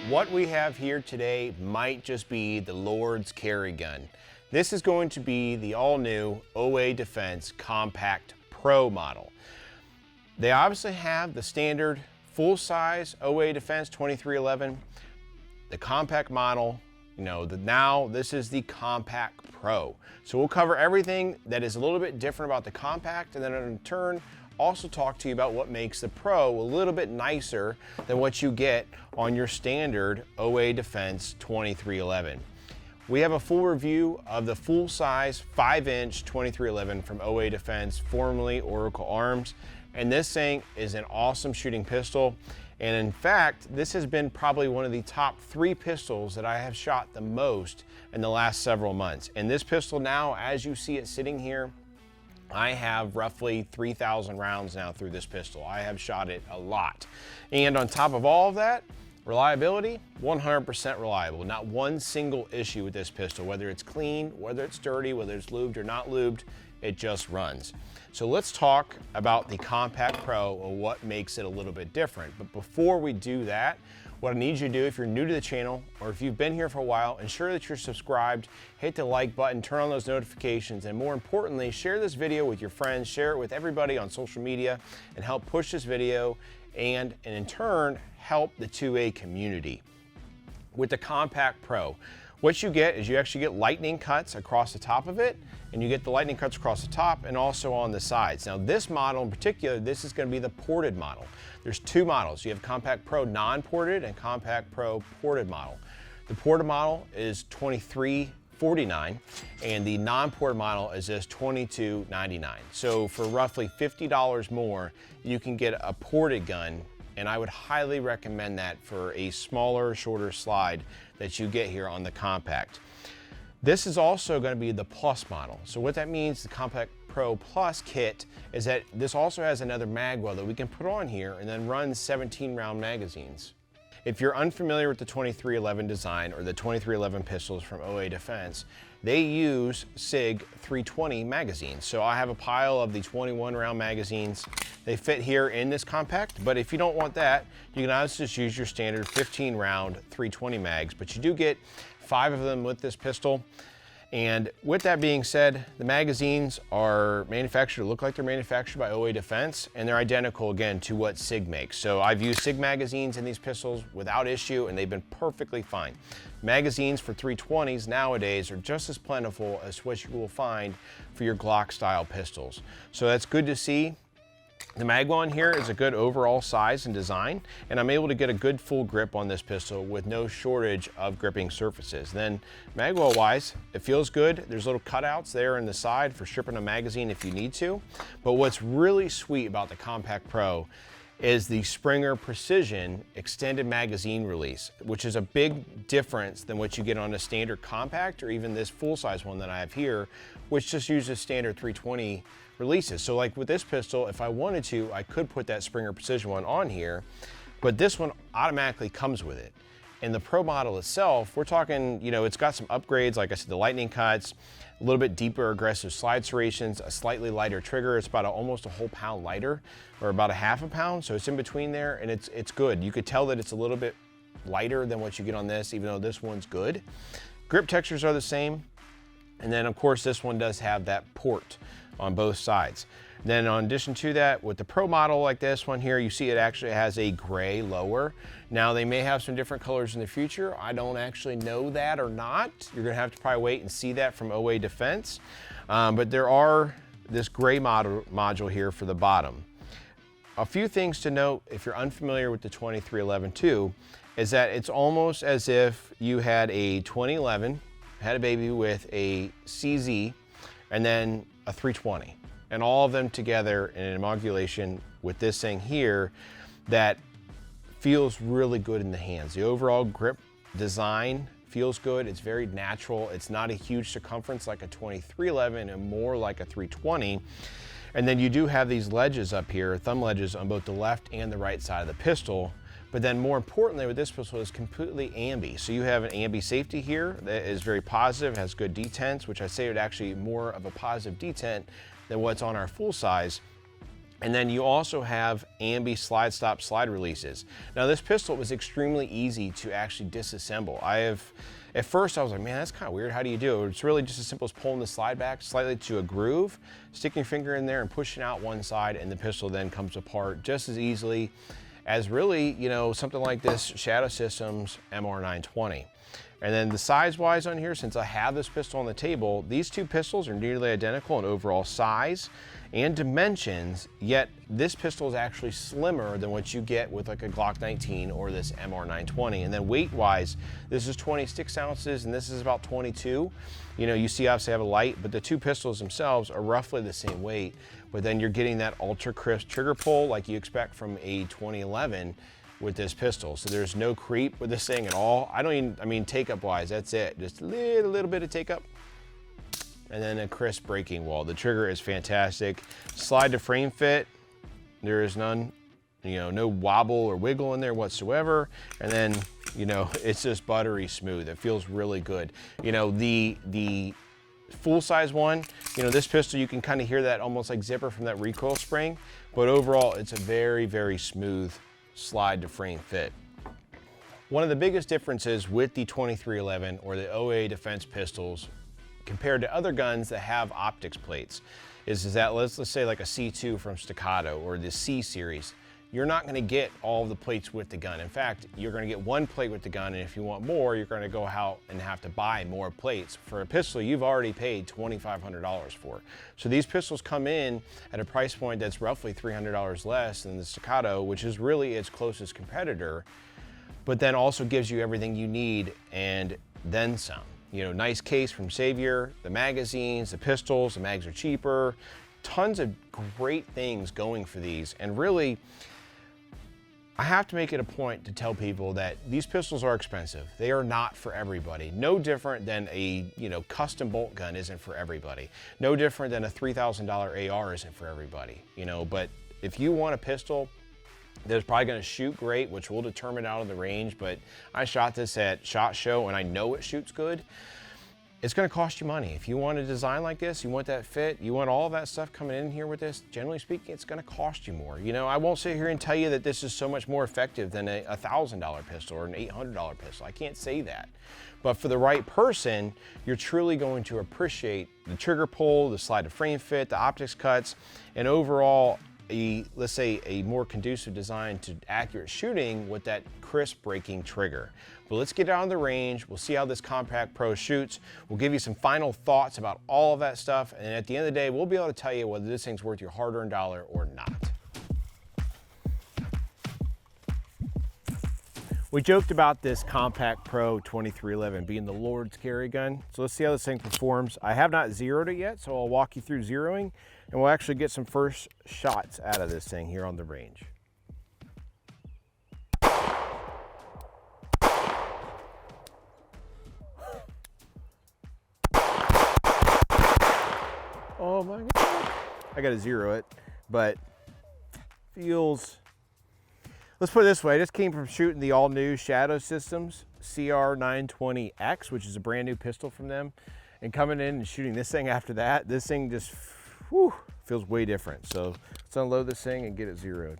What we have here today might just be the Lord's carry gun. This is going to be the all-new OA Defense Compact Pro model. They obviously have the standard full-size OA Defense 2311, the compact model. Now this is the Compact Pro. So we'll cover everything that is a little bit different about the Compact, and then in turn also talk to you about what makes the Pro a little bit nicer than what you get on your standard OA Defense 2311. We have a full review of the full-size 5-inch 2311 from OA Defense, formerly Oracle Arms, and this thing is an awesome shooting pistol. And in fact, this has been probably one of the top 3 pistols that I have shot the most in the last several months. And this pistol now, as you see it sitting here, I have roughly 3,000 rounds now through this pistol. I have shot it a lot. And on top of all of that, reliability, 100% reliable. Not one single issue with this pistol, whether it's clean, whether it's dirty, whether it's lubed or not lubed, it just runs. So let's talk about the Compact Pro or what makes it a little bit different. But before we do that, what I need you to do, if you're new to the channel or if you've been here for a while, ensure that you're subscribed, hit the like button, turn on those notifications, and more importantly, share this video with your friends, share it with everybody on social media, and help push this video and in turn, help the 2A community. With the Compact Pro, what you get is you actually get lightning cuts across the top of it, and you get the lightning cuts across the top and also on the sides. Now this model in particular, this is going to be the ported model. There's 2 models. You have Compact Pro non-ported and Compact Pro ported model. The ported model is $23.49 and the non-ported model is just $22.99. So for roughly $50 more, you can get a ported gun, and I would highly recommend that for a smaller, shorter slide that you get here on the Compact. This is also going to be the Plus model. So what that means, the Compact Pro Plus kit, is that this also has another mag well that we can put on here and then run 17-round magazines. If you're unfamiliar with the 2311 design or the 2311 pistols from OA Defense, they use SIG 320 magazines. So I have a pile of the 21-round magazines. They fit here in this Compact, but if you don't want that, you can also just use your standard 15-round 320 mags, but you do get 5 of them with this pistol. And with that being said, the magazines are manufactured, look like they're manufactured by OA Defense, and they're identical again to what SIG makes. So I've used SIG magazines in these pistols without issue, and they've been perfectly fine. Magazines for 320s nowadays are just as plentiful as what you will find for your Glock style pistols. So that's good to see. The magwell in here is a good overall size and design, and I'm able to get a good full grip on this pistol with no shortage of gripping surfaces. Then magwell wise, it feels good. There's little cutouts there in the side for stripping a magazine if you need to. But what's really sweet about the Compact Pro is the Springer Precision extended magazine release, which is a big difference than what you get on a standard compact or even this full-size one that I have here, which just uses standard 320 releases. So like with this pistol, if I wanted to, I could put that Springer Precision one on here, but this one automatically comes with it. And the Pro model itself, we're talking, it's got some upgrades, like I said, the lightning cuts, a little bit deeper aggressive slide serrations, a slightly lighter trigger. It's about almost a whole pound lighter, or about a half a pound, so it's in between there, and it's good. You could tell that it's a little bit lighter than what you get on this, even though this one's good. Grip textures are the same, and then of course this one does have that port on both sides. Then in addition to that, with the Pro model like this one here, you see it actually has a gray lower. Now they may have some different colors in the future. I don't actually know that or not. You're gonna have to probably wait and see that from OA Defense. But there are this gray module here for the bottom. A few things to note if you're unfamiliar with the 2311 too, is that it's almost as if you had a 2011, had a baby with a CZ, and then a 320. And all of them together in an amalgamation with this thing here that feels really good in the hands. The overall grip design feels good. It's very natural. It's not a huge circumference like a 2311 and more like a 320. And then you do have these ledges up here, thumb ledges on both the left and the right side of the pistol. But then more importantly with this pistol is completely ambi. So you have an ambi safety here that is very positive, has good detents, which I say would actually more of a positive detent than what's on our full size. And then you also have ambi slide stop slide releases. Now this pistol was extremely easy to actually disassemble. At first I was like, man, that's kind of weird. How do you do it? It's really just as simple as pulling the slide back slightly to a groove, sticking your finger in there and pushing out one side, and the pistol then comes apart just as easily as really, you know, something like this Shadow Systems MR920. And then the size-wise on here, since I have this pistol on the table, these two pistols are nearly identical in overall size and dimensions, yet this pistol is actually slimmer than what you get with like a Glock 19 or this MR920. And then weight-wise, this is 26 ounces and this is about 22. You know, you see obviously I have a light, but the two pistols themselves are roughly the same weight, but then you're getting that ultra crisp trigger pull like you expect from a 2011 with this pistol. So there's no creep with this thing at all. I mean, take-up wise, that's it. Just a little bit of take-up, and then a crisp braking wall. The trigger is fantastic. Slide to frame fit, there is none, you know, no wobble or wiggle in there whatsoever. And then, you know, it's just buttery smooth. It feels really good. You know, the full-size one, you know, this pistol, you can kind of hear that almost like zipper from that recoil spring, but overall, it's a very, very smooth slide to frame fit. One of the biggest differences with the 2311 or the OA Defense pistols compared to other guns that have optics plates is that let's say like a C2 from Staccato or the C series, you're not going to get all of the plates with the gun. In fact, you're going to get one plate with the gun, and if you want more, you're going to go out and have to buy more plates. For a pistol you've already paid $2,500 for. So these pistols come in at a price point that's roughly $300 less than the Staccato, which is really its closest competitor, but then also gives you everything you need and then some. You know, nice case from Savior, the magazines, the pistols, the mags are cheaper, tons of great things going for these. And really, I have to make it a point to tell people that these pistols are expensive. They are not for everybody. No different than a, you know, custom bolt gun isn't for everybody. No different than a $3,000 AR isn't for everybody, you know, but if you want a pistol that's probably gonna shoot great, which we'll determine out of the range, but I shot this at SHOT Show and I know it shoots good, it's gonna cost you money. If you want a design like this, you want that fit, you want all of that stuff coming in here with this, generally speaking, it's gonna cost you more. You know, I won't sit here and tell you that this is so much more effective than a $1,000 pistol or an $800 pistol. I can't say that. But for the right person, you're truly going to appreciate the trigger pull, the slide to frame fit, the optics cuts, and overall, let's say a more conducive design to accurate shooting with that crisp braking trigger. But let's get out on the range. We'll see how this Compact Pro shoots. We'll give you some final thoughts about all of that stuff. And at the end of the day, we'll be able to tell you whether this thing's worth your hard-earned dollar or not. We joked about this Compact Pro 2311 being the Lord's carry gun. So let's see how this thing performs. I have not zeroed it yet, so I'll walk you through zeroing, and we'll actually get some first shots out of this thing here on the range. Oh my God. I gotta zero it, but feels, let's put it this way, I just came from shooting the all new Shadow Systems CR920X, which is a brand new pistol from them, and coming in and shooting this thing after that, this thing just, whew, feels way different. So let's unload this thing and get it zeroed.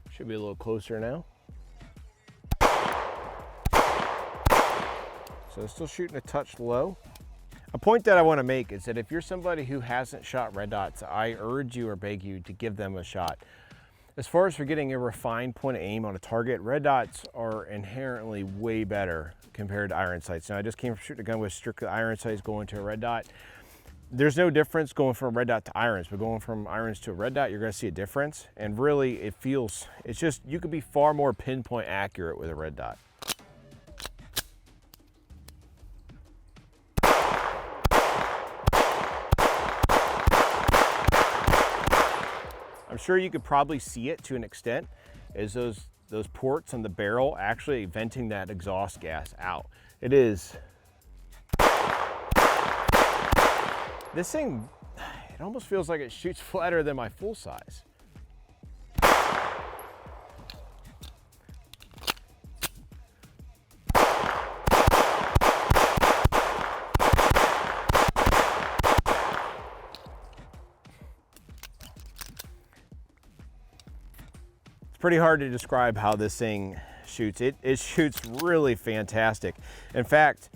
Should be a little closer now. So it's still shooting a touch low. A point that I want to make is that if you're somebody who hasn't shot red dots, I urge you or beg you to give them a shot. As far as for getting a refined point of aim on a target, red dots are inherently way better compared to iron sights. Now I just came from shooting a gun with strictly iron sights going to a red dot. There's no difference going from red dot to irons, but going from irons to a red dot, you're gonna see a difference. And really it feels, it's just, you could be far more pinpoint accurate with a red dot. I'm sure you could probably see it to an extent, is those ports on the barrel actually venting that exhaust gas out. It is, this thing, it almost feels like it shoots flatter than my full size. It's pretty hard to describe how this thing shoots. It shoots really fantastic. In fact,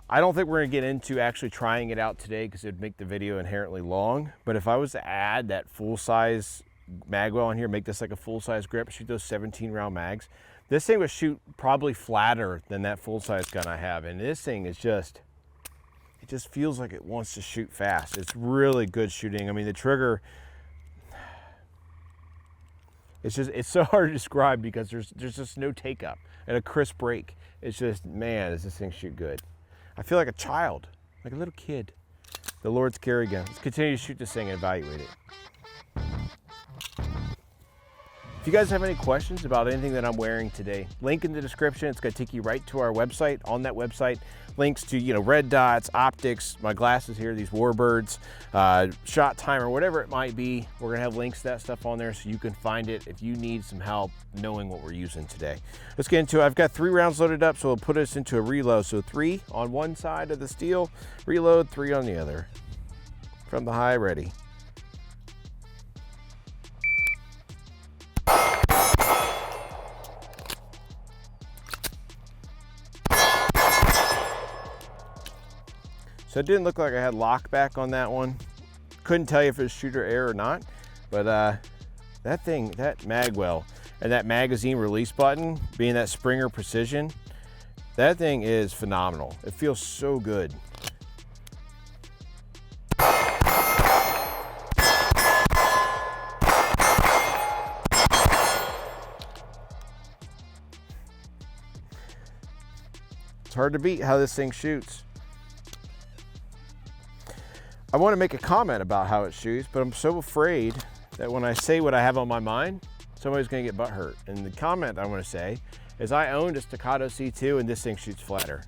I don't think we're gonna get into actually trying it out today because it would make the video inherently long. But if I was to add that full-size mag well in here, make this like a full-size grip, shoot those 17-round mags, this thing would shoot probably flatter than that full-size gun I have. And this thing is just, it just feels like it wants to shoot fast. It's really good shooting. I mean, the trigger, it's so hard to describe because there's just no take up and a crisp break. It's just, man, does this thing shoot good. I feel like a child, like a little kid. The Lord's carry gun. Let's continue to shoot this thing and evaluate it. If you guys have any questions about anything that I'm wearing today, link in the description. It's gonna take you right to our website. On that website, links to, you know, red dots, optics, my glasses here, these Warbirds, shot timer, whatever it might be. We're gonna have links to that stuff on there so you can find it if you need some help knowing what we're using today. Let's get into it. I've got 3 rounds loaded up, so we'll put us into a reload. So 3 on one side of the steel, reload, 3 on the other. From the high, ready. So it didn't look like I had lock back on that one. Couldn't tell you if it was shooter error or not, but that thing, that mag well, and that magazine release button, being that Springer Precision, that thing is phenomenal. It feels so good. It's hard to beat how this thing shoots. I want to make a comment about how it shoots, but I'm so afraid that when I say what I have on my mind, somebody's going to get butthurt. And the comment I want to say is I owned a Staccato C2 and this thing shoots flatter.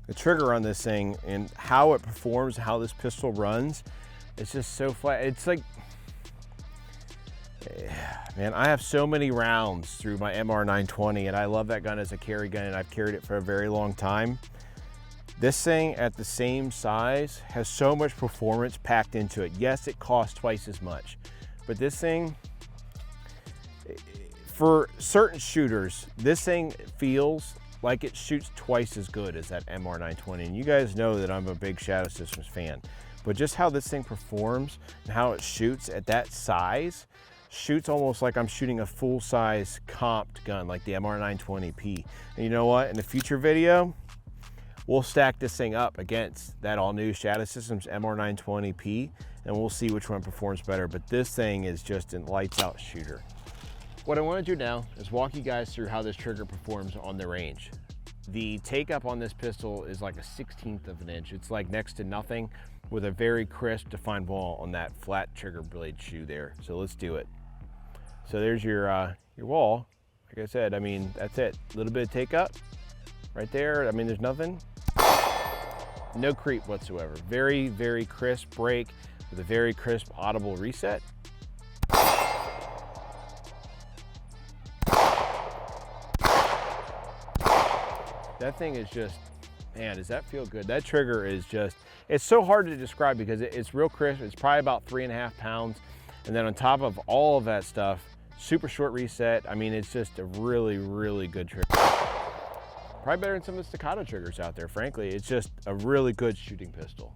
The trigger on this thing and how it performs, how this pistol runs, it's just so flat. It's like, man, I have so many rounds through my MR920 and I love that gun as a carry gun and I've carried it for a very long time. This thing at the same size has so much performance packed into it. Yes, it costs twice as much, but this thing, for certain shooters, this thing feels like it shoots twice as good as that MR920. And you guys know that I'm a big Shadow Systems fan, but just how this thing performs and how it shoots at that size, shoots almost like I'm shooting a full-size comped gun like the MR920P. And you know what? In a future video, we'll stack this thing up against that all-new Shadow Systems MR920P and we'll see which one performs better. But this thing is just a lights-out shooter. What I want to do now is walk you guys through how this trigger performs on the range. The take-up on this pistol is like a 1/16 of an inch. It's like next to nothing with a very crisp, defined wall on that flat trigger blade shoe there. So let's do it. So there's your wall. Like I said, I mean, that's it. A little bit of take up right there. I mean, there's nothing. No creep whatsoever. Very, very crisp break with a very crisp audible reset. That thing is just, man, does that feel good? That trigger is just, it's so hard to describe because it's real crisp. It's probably about 3.5 pounds. And then on top of all of that stuff, super short reset. I mean, it's just a really, really good trigger. Probably better than some of the Staccato triggers out there, frankly. It's just a really good shooting pistol.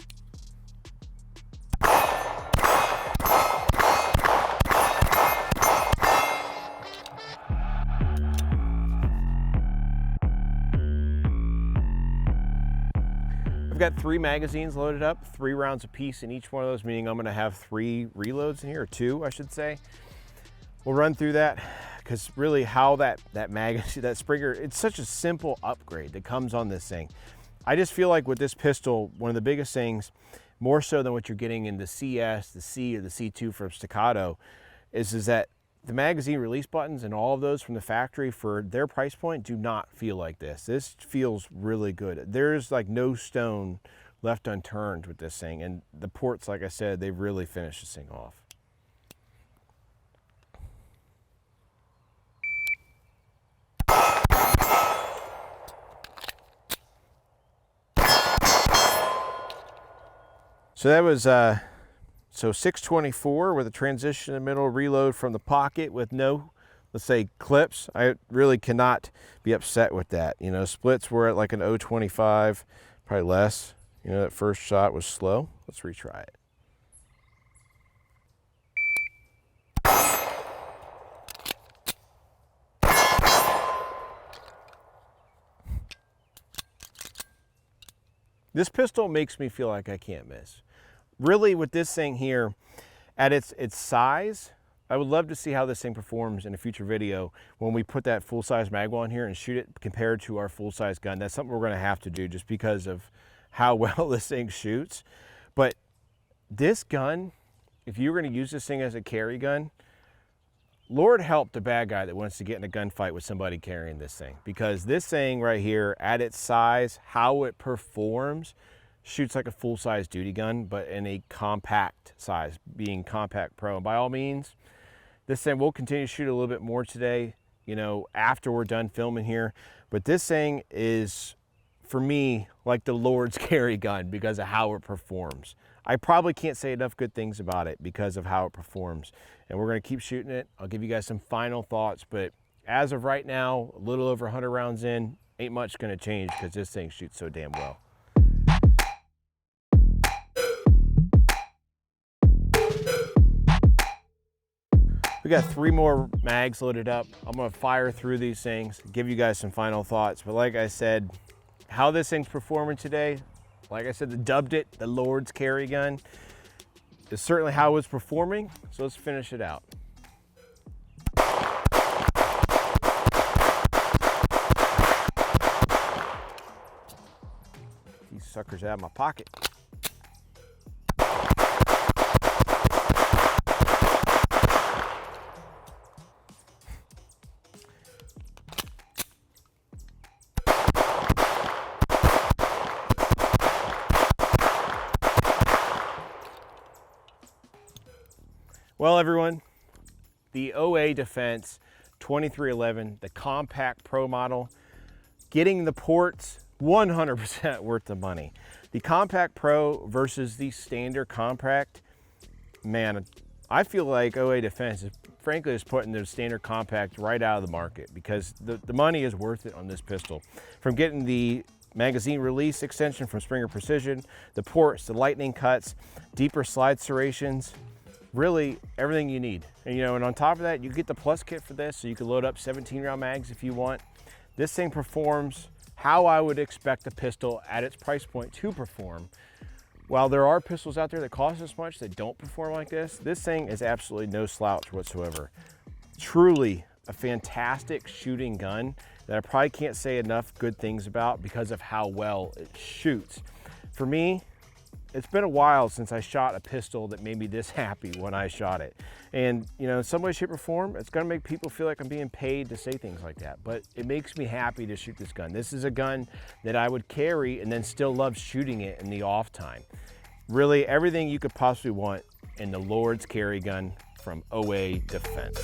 I've got 3 magazines loaded up, 3 rounds a piece in each one of those, meaning I'm gonna have 3 reloads in here, or 2, I should say. We'll run through that, because really how that magazine, that Springer, it's such a simple upgrade that comes on this thing. I just feel like with this pistol, one of the biggest things, more so than what you're getting in the CS, the C, or the C2 from Staccato, is that the magazine release buttons and all of those from the factory for their price point do not feel like this. This feels really good. There's like no stone left unturned with this thing. And the ports, like I said, they really finished this thing off. So that was so 624 with a transition in the middle, reload from the pocket with no, let's say, clips. I really cannot be upset with that. You know, splits were at like an 0.25, probably less. You know, that first shot was slow. Let's retry it. This pistol makes me feel like I can't miss. Really, with this thing here, at its size, I would love to see how this thing performs in a future video when we put that full-size magwell in here and shoot it compared to our full-size gun. That's something we're going to have to do just because of how well this thing shoots. But this gun, if you were going to use this thing as a carry gun, Lord help the bad guy that wants to get in a gunfight with somebody carrying this thing, because this thing right here, at its size, how it performs, shoots like a full-size duty gun, but in a compact size, being Compact Pro. And by all means, this thing will continue to shoot a little bit more today, you know, after we're done filming here. But this thing is, for me, like the Lord's carry gun because of how it performs. I probably can't say enough good things about it because of how it performs. And we're gonna keep shooting it. I'll give you guys some final thoughts, but as of right now, a little over 100 rounds in, ain't much gonna change because this thing shoots so damn well. We got 3 more mags loaded up. I'm gonna fire through these things, give you guys some final thoughts. But like I said, how this thing's performing today, like I said, dubbed it the Lord's carry gun, is certainly how it's performing. So let's finish it out. These suckers out of my pocket. Well, everyone, the OA Defense 2311, the Compact Pro model, getting the ports 100% worth the money. The Compact Pro versus the standard Compact, man, I feel like OA Defense is frankly is putting the standard Compact right out of the market because the money is worth it on this pistol. From getting the magazine release extension from Springer Precision, the ports, the lightning cuts, deeper slide serrations, really everything you need. And you know, and on top of that, you get the plus kit for this, so you can load up 17 round mags if you want. This thing performs how I would expect a pistol at its price point to perform. While there are pistols out there that cost this much that don't perform like this thing is absolutely no slouch whatsoever. Truly a fantastic shooting gun that I probably can't say enough good things about because of how well it shoots. For me, it's been a while since I shot a pistol that made me this happy when I shot it. And you know, in some way, shape, or form, it's gonna make people feel like I'm being paid to say things like that, but it makes me happy to shoot this gun. This is a gun that I would carry and then still love shooting it in the off time. Really everything you could possibly want in the Lord's carry gun from OA Defense.